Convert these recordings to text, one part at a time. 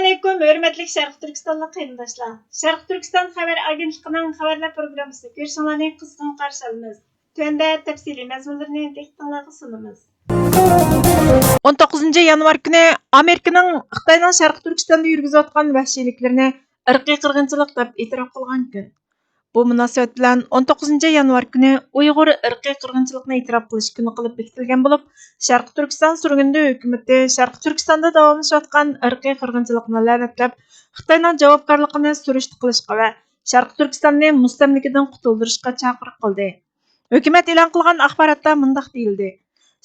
Assalamualaikum, hörmətli Şərq Türkistanlı qarindaşlar. Şərq Türkistan xəbər agentliğinin xəbərlər proqramısını görüşünüzü qızğın qarşı alırıq. Tövəndə təfsili məzmunlarını diqqətinizə sunumuz. 19 yanvar günü Amerikanın Xitayning Şərq Türkistanda yürgüzüb atqan vəhşiliklərini irqiy qırğınçılıq deb e'tirof qilgan kun. Bu munosabat bilan 19 yanvar günü Uyg'ur irqiy qirg'inchilikni e'tirof qilish kuni qilib bekitilgan bo'lib, Sharq Turkiston surgundi hukumatı Sharq Turkistonda davomlashayotgan irqiy qirg'inchilikni la'natlab, Xitoyning javobgarligini surishti qilishga va Sharq Turkistonni mustamlikadan qutuldirishga chaqiriq qildi. Hukumat e'lon qilgan axborotda mundaq deyildi: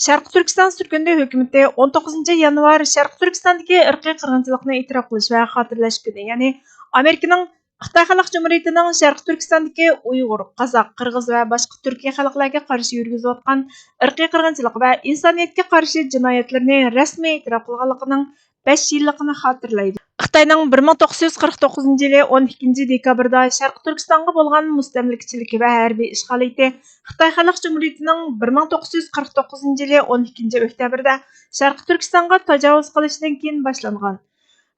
Sharq Turkiston surgundi hukumatı 19 yanvar Sharq Turkistondagi irqiy qirg'inchilikni e'tirof qilish va xotirlash kuni, ya'ni Amerikaning Xitoy Xalq Cumhuriyetining Sharq Turkistondagi Uyg'ur, Qozoq, Qirg'iz va boshqa Turkiya xalqlariga qarshi yurgizayotgan irqiy qirg'inchilik va insoniyatga qarshi jinoyatlarni rasmiy e'tirof qilganligining 5 yilligini xotirlaydi. Xitoyning 1949 yili 12 dekabrda Sharq Turkistonga bo'lgan mustamlikachilik va harbiy ishg'oliyati Xitoy Xalq Cumhuriyetining 1949 yili 12 oktyabrda Sharq Turkistonga tajovuz qilishidan keyin boshlangan.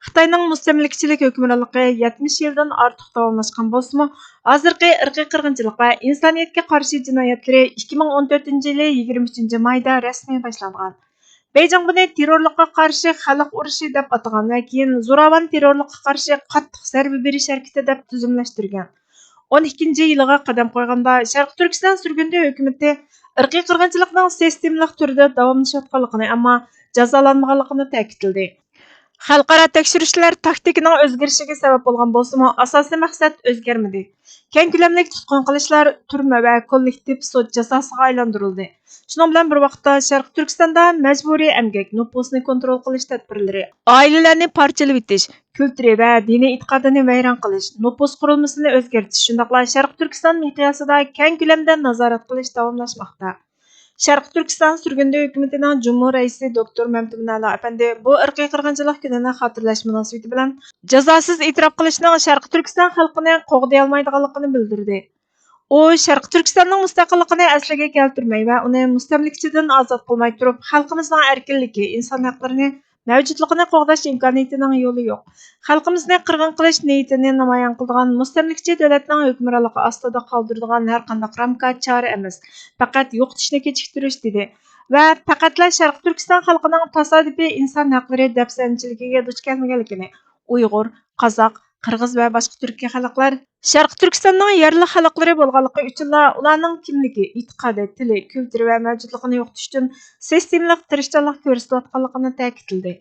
Xitoyning mustamlikachilik hukmronligi 70 yildan ortiq davomlashgan bo'lsa-mu, hozirgi irqiy qirg'inchilik va insoniyatga qarshi jinoyatlari 2014 yili 23 mayda rasmiy boshlangan. Beijing buni terrorlikqa qarshi xalq urushi deb atagan va keyin zo'ravon terrorlikqa qarshi qattiq zarba berish harakati deb tuzumlashtirgan. 12 yiliga qadam qo'yganda Sharq Turkiston surgundi hukumatı irqiy qirg'inchilikning sistemlik turda davomlashayotganligini, ammo jazolanmaganligini ta'kidladi. Xalqaro tekshirishlar taktikining o'zgarishiga sabab bo'lgan bo'lsa-mu, asosiy maqsad o'zgarmadi. Keng ko'lamli tutqun qilishlar turma va kollektiv sud jazosiga aylantirildi. Shuning bilan bir vaqtda Sharq Turkistonda majburiy emgak, nupusni kontrol qilish tadbirlari, oilalarni parchalab etish, kulturi va diniy e'tiqodini vayron qilish, nupus qurilmasini o'zgartirish, shundaqla Sharq Turkiston miqyosida keng ko'lamda nazorat qilish davomlashmoqda. Sharq Turkiston surgundi hukumatining Cumhur raisi Doktor Mamtuminali apandi bu irqiy qirg'inchilik kunini xotirlash munosabati bilan jazosiz e'tirof qilishning Sharq Turkiston xalqini qo'g'day olmaydiganligini bildirdi. U Sharq Turkistonning mustaqilligini asliga keltirmay va uni mustamlikachidan ozod qilmay turib, xalqimizning erkinligi, inson haqlarini mavjudligini qo'g'dash imkoniyatining yo'li yo'q. Xalqimizni qirg'in qilish niyatini namoyon qilgan mustamlikachi davlatning hukmronligi ostida qoldiradigan har qanday ramka chora emas, faqat yo'qotishni kechiktirish dedi va faqatla Sharq Turkiston xalqining tasodifiy inson haqlari dafsanchiligiga duch kelmaganligini, Uyg'ur, Qozoq, Qirg'iz va boshqa Turkiya xalqlar Sharq Turkistonning yerli xalqlari bo'lganligi uchun ularning kimligi, e'tiqodi, tili, kulturi va mavjudligini yo'qotish uchun sistemlik tirishchilik ko'rsatayotganligini ta'kidladi.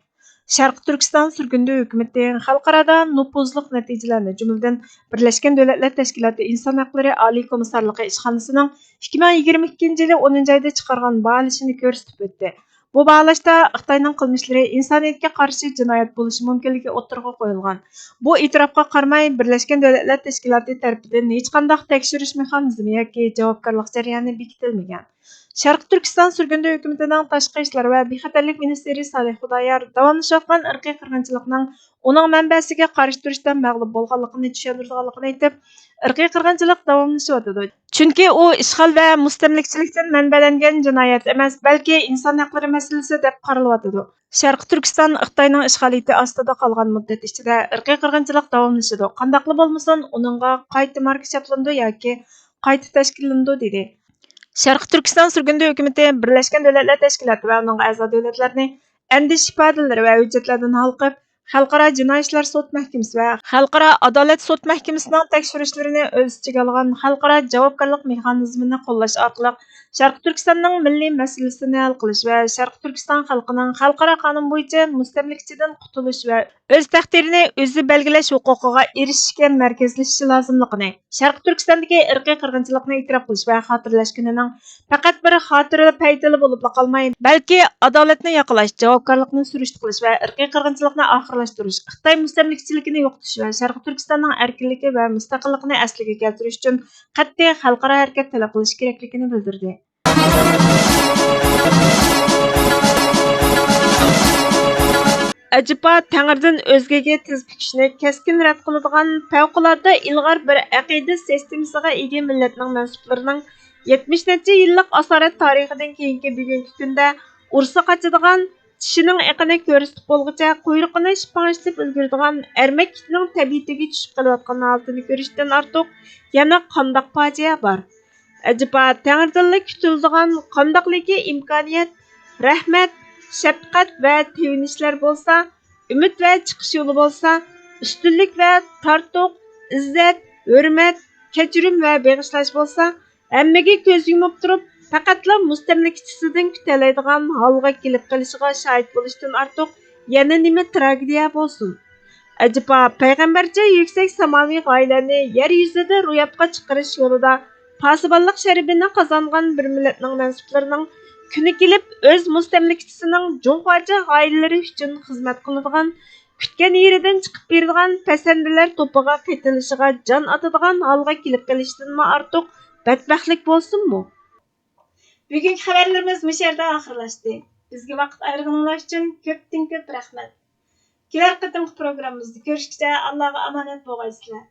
Sharq Turkiston surgundi hukumatı xalqarada nupuzli natijalarni, jumladan Birlashgan Davlatlar Tashkiloti Inson haqlari Oliy komissarligi ishxonasining 2022 yili 10 oyda chiqargan baholashini ko'rsatib o'tdi. Bu baholashda Xitoyning qilmishlari insoniyatga qarshi jinoyat bo'lishi mumkinligi o'tirg'a qo'yilgan. Bu e'tirofga qaramay, Birlashgan Davlatlar Tashkiloti tomonidan hech qanday tekshirish mexanizmi yoki javobgarlik jarayoni bekitilmagan. Sharq Turkiston surgundi hukumatining tashqi ishlar va bexatarlik ministri Salih Xudoyor davomlashayotgan irqiy qirg'inchilikning uning manbasiga qarshi turishdan mag'lub bo'lganligini tushuntirganligini aytib, irqiy qirg'inchilik davomlashyotdi. Chunki u ishg'ol va mustamlikachilikdan manbalangan jinoyat emas, balki inson haqlari masalasi deb qaralyotdi. Sharq Turkiston Xitoyning ishg'oliyati ostida qolgan muddat ichida irqiy qirg'inchilik davomlashadi. Qandaqli bo'lmasin, uningga qayta marka chaplandi yoki qayta tashkillandi dedi. Sharq Turkiston surgundi hukumatı Birlashgan Davlatlar Tashkiloti va uning a'zo davlatlarini andish ifodalari va hujjatlardan halqib, Xalqaro jinoiy ishlar sud mahkamasi va Xalqaro adolat sud mahkamasining tekshirishlarini o'z ichiga olgan xalqaro javobgarlik mexanizmini qo'llash orqali Sharq Turkistonning milliy masalasini hal qilish va Sharq Turkiston xalqining xalqaro qonun bo'yicha mustamlikachidan qutulish va o'z taqdirini o'zi belgilash huquqiga erishishga markazlashishi lozimligini, Sharq Turkistondagi irqiy qirg'inchilikni e'tirof qilish va xotirlash kunining faqat bir xotira paytili bo'lib qolmay, balki adolatni yo'qlash, javobgarlikni surishti qilish va irqiy qirg'inchilikni oxirlashtirish, Xitoy mustamlikachiligini yo'qotish va Sharq Turkistonning erkinligi va mustaqilligini asliga keltirish uchun qat'iy xalqaro harakat talab qilish kerakligini bildirdi. Acaba Tangirdan o'zgaga tez kishini keskin rad qiladigan favqulodda ilg'or bir aqida sistemasiga ega millatning mansublarining 70 yillik asorat tarixidan keyingi bugungi kunda ursa qochadigan tishining iqini ko'rsatib bo'lguncha quyruqini shipangishtirib ulguradigan ermak itning tabiatiga tushib qolayotgan holatini ko'rishdan ortiq yana qandoq fojia bor? Acaba Tangridanlik kutiladigan qandoqligi imkoniyat, rahmat, shafqat va tevinishlar bo'lsa, umid va chiqish yo'li bo'lsa, ustunlik va tortuq, izzat, hurmat, kechirim va beg'ishlash bo'lsa, hammaga ko'z yumib turib, faqatla mustamlikchisidan kutalaydigan holga kelib qolishiga shohid bo'lishdan ortiq yana nima tragediya bo'lsin? Acaba payg'ambarcha yuksak samoviy g'oyalarni yer yuzida ro'yobga chiqarish yo'lida pasibonlik sharafini qozongan bir millatning mansublarining kuni kelib o'z mustamlikchisining junxocha g'oyalari uchun xizmat qiladigan, kutgan yeridan chiqib beradigan pasandalar to'piga qetilishiga jon atadigan holga kelib qolishdanmi ortiq badbaxtlik bo'lsinmi? Bugungi xabarlarimiz bu yerda oxirlashdi. Bizga vaqt ayirganingiz uchun ko'pdan ko'p rahmat. Kelar qatimki programmamizda ko'rishguncha Allohga omonat bo'lgaysizlar.